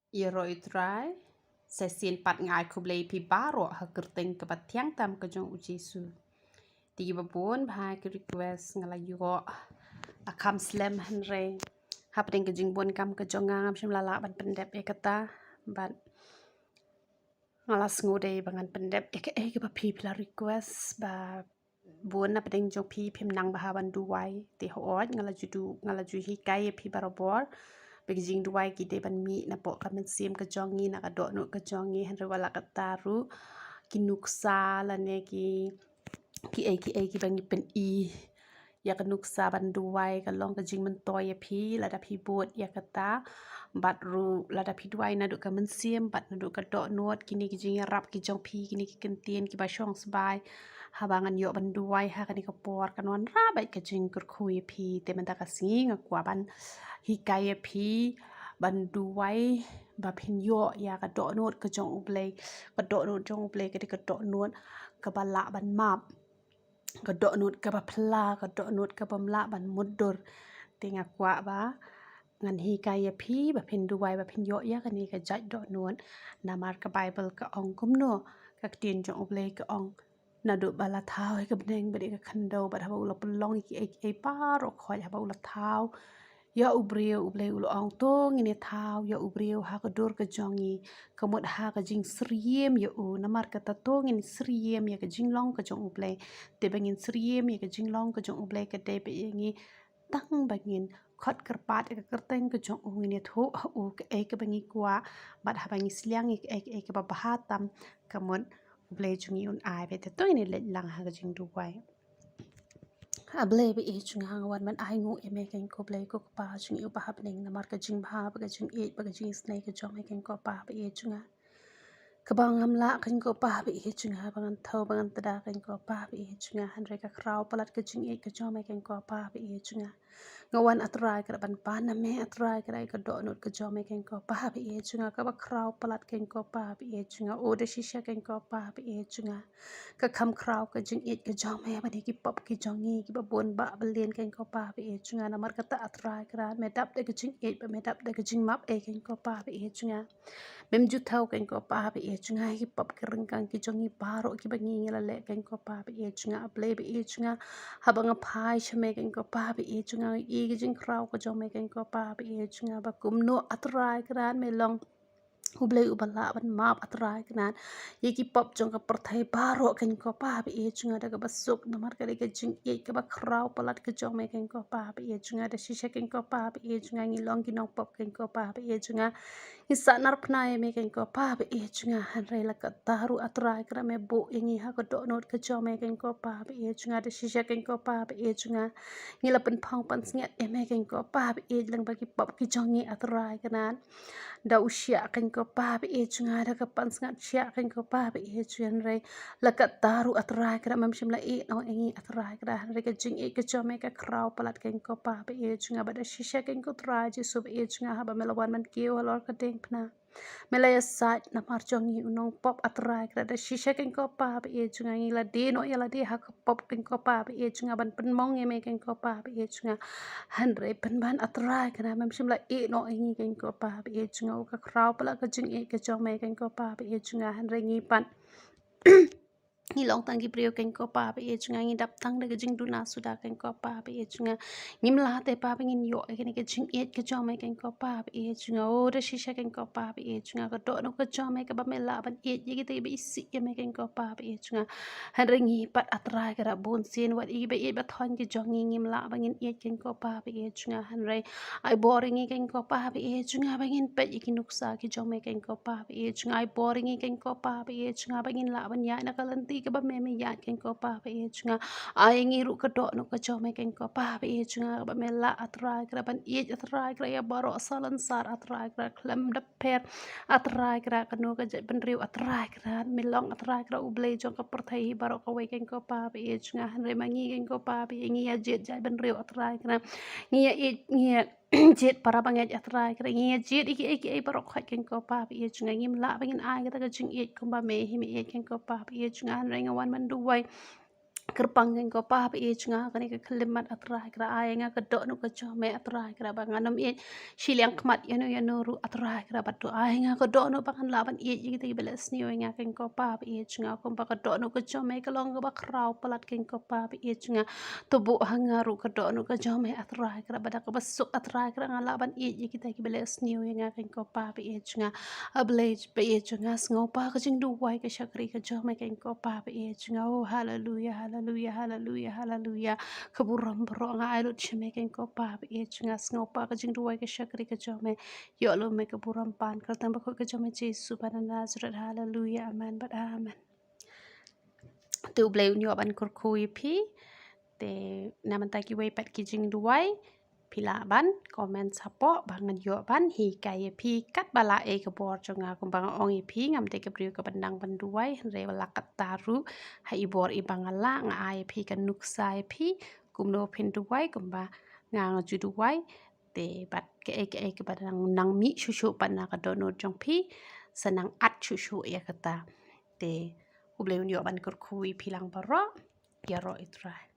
Iroitrai, Cecil pat ngai kublei pi baro hakerteng ke patiang tam ke jong ujisu. Tigi babon bahai ke request ngalayo akam slam henreng. Hapdeng ke jingbon kam ke jongam shim lala ban pendep e kata ban ngalas ngode bangan pendep e ke papi pila request ba buon na pedeng jong pi pim nang bahaban duwai ti hoot ngalaju hikai pi barobor Beijing duai ki de ban mi na po kamen sim ke jongi na ka do no ke jongi hen wala ka taru ki nuksa la ne ki bangi pen i ya ka nuksa ban duai ka long ka jing men toy ya pi la da pi bot ya ka ta bat ru la da pi duai na do kamen sim bat na do ka do not kini ki jing rap ki jong pi kini ki kentien ki ba shong sbai habangan yo ban duai ha ka ni ka por kan wan ra bai ka jing kur khui pi te man ta ka sing kwa ban hikai pi ban duai ba pin yo ya ka do not ka jong ublei ka do not jong ublei ka ka do not ka ba la ban map ka do not ka ba pla ka do not ka bam la ban mudur tinga kwa ba ngan hikai pi ba pin duai ba pin yo ya ka ni ka jai do not namar ka bible ka ong kum no ka tin jong ublei ka ong na do bala thao ka bneng ba ka khando ba ha ba ula pelong ki ai pa ro khoi ha ba ula thao ya ubriu ublei ulo ong tong ini thao ya ubriu ha ka dor ka jongi kamot ha ka jing sriem ya u namar ka ta tong ini sriem ya ka jing long ka jong ublei te bangin sriem ya ka jing long ka jong ublei ka te be yangi tang bangin khot kerpat ka kerteng ka jong u ini tho u ka e ka bangi kwa bat ha bangi sliang e ka ba bahatam kamot ublei jungi un ai be te to ini le lang ha ka jing duwai ablei be e chung hang wan man ai ngu e me ken ko blei ko pa chung u pa hap ning na mar ka jing ba ba ka jing e ba ka jing snake ka jong me ken ko pa be e chung ka bang am la ken ko pa be e chung ha bang thau bang tada ken ko pa be e chung han re ka krau palat ka jing e ka jong me ken ko pa be e chung ngawan atrai ka ban pa na me atrai ka ka do not ka jong me ken ko pa be e chung ka ba krau palat ken ko pa be e chung o de shisha ken ko pa be e chung ka kham krau ka jing e ka jong me ba ni ki pop ki jong ni ki ba bon ba lien ken ko pa be e chung na mar ka ta atrai ka me dap de ka jing e ba me dap de ka jing map e ken ko pa be e chung mem ju thau ken ko pa be e chung hi pop ki ring kan ki jong ni paro ki ba ni la le ken ko pa be e chung ble be e chung ha bang phai chme ken ko pa be e chung i ki jing krau ko jong me ken ko pa be e chung ba kum no atrai ka me long ublei ubala ban map atrai kanan yeki pop jong ka perthai baro ken ko pa be e chunga daga basuk namar ka ke jing e ka ba krau palat ke jong me ken ko pa be e chunga da shisha ken ko pa be e chunga ngi long ki nong pop ken ko pa be e chunga isa nar pna e me ken ko pa be e chunga han re la ka taru atrai kra me bo ngi ha ko do not ke jong me ken ko pa be e chunga da shisha ken ko pa be e chunga ngi la pen phang pan snget e me ken ko pa be e lang ba ki pop ki jong ngi atrai kanan da usia ken ko pa be e chunga da ka pan sngat sia ken ko pa be e chun re la ka taru atrai kra mam shim la e no ngi atrai kra re ka jing e ka jong me ka krau palat ken ko pa be e chunga ba da shisha ken ko trai ji sub e chunga ha ba melawan man kiu lor ka ding pna melaya sat na mar jongi unong pop atrai kra da shisha ken ko pa be e chunga ngi la de no ya la de ha ka pop ken ko pa be e chunga ban pen mong e me ken ko pa be e chunga han re pen ban atrai kra mam shim la e no ngi ken ko pa be e chunga ka krau pala ka jing e ka jong me ken ko pa be e chunga han re ngi pan ni long tang ki prio ken ko pa be e chunga ngi dap tang de ke jing du na su da ken ko pa be e chunga ngim la te pa be ngin yo ke ne ke jing e ke jong me ken ko pa be e chunga o de shisha ken ko pa be e chunga ko do no ko jong me ke ba me la ban e ye ke te be si ke me ken ko pa be e chunga han re ngi pat atra ke ra bon sin wat i be e ba thon ke jong ngi ngim la ba ngin e ken ko pa be e chunga han re ai boring ken ko pa be e chunga ba ngin pe ki nuksa ki jong me ken ko pa be e chunga ai boring ken ko pa be e chunga ba ngin la ban ya na kalanti ke ba me ya ken ko pa be e chunga ai ngi ru ka do no ka jong me ken ko pa be e chunga ba me la atra kra ban e atra kra ya baro salan sar atra kra klem da per atra kra ka no ka je ban riu atra kra mi long atra kra u ble jong ka perthai baro ka we ken ko pa be e chunga han re ma ngi ken ko pa be ngi ya je ja ban riu atra kra ngi ya e ngi ya jet para banget atra kra ngi ya jet iki ai baro kha ken ko pa be e chunga ngim la ba ngin ai ka ta ka jing e ko ba me hi me e ken ko pa be e chunga han re ngawan man du wai Kerpangin ko pa nga kani ka kalimat atrai kra ay nga kedok nu ke jome atrai kra banganom shiliang kmat yanu ru atrai kra batu ay nga kedok nu bangan laban kita beles ni nga ken ko pa nga ko pa kedok nu ke jome kelong ke bakrau pelat ken ko pa nga tubu hanga ru kedok nu ke jome atrai kra badak besuk atrai kra nga laban kita beles ni nga ken ko pa nga ablej nga ngopa ke jing duwai ke syakri ke jome ken ko pa nga oh hallelujah hallelujah keburam bro nga ailut chemeken ko pa nga ngopa ke jing duwai ke syakri ke jome yo lo me keburam pan kertan bakot ke jome Jesu pada Nazaret hallelujah amen but amen tu bleu nyo ban kurkui pi te naman taki wei pat ki jing duwai pila ban komen sapo bangan yo ban hi kai pi kat bala ke bor jonga kumbang ong pi ngam te ke briu ke bandang banduai re bala kat taru hai bor i bangala nga ai pi kan nuksai pi kumno pinduai kumba nga juduai te bat ke badang nang mi shushu pana ka dono jong pi senang at shushu ya kata te ubleu yo ban kurkui pilang baro ya ro itrai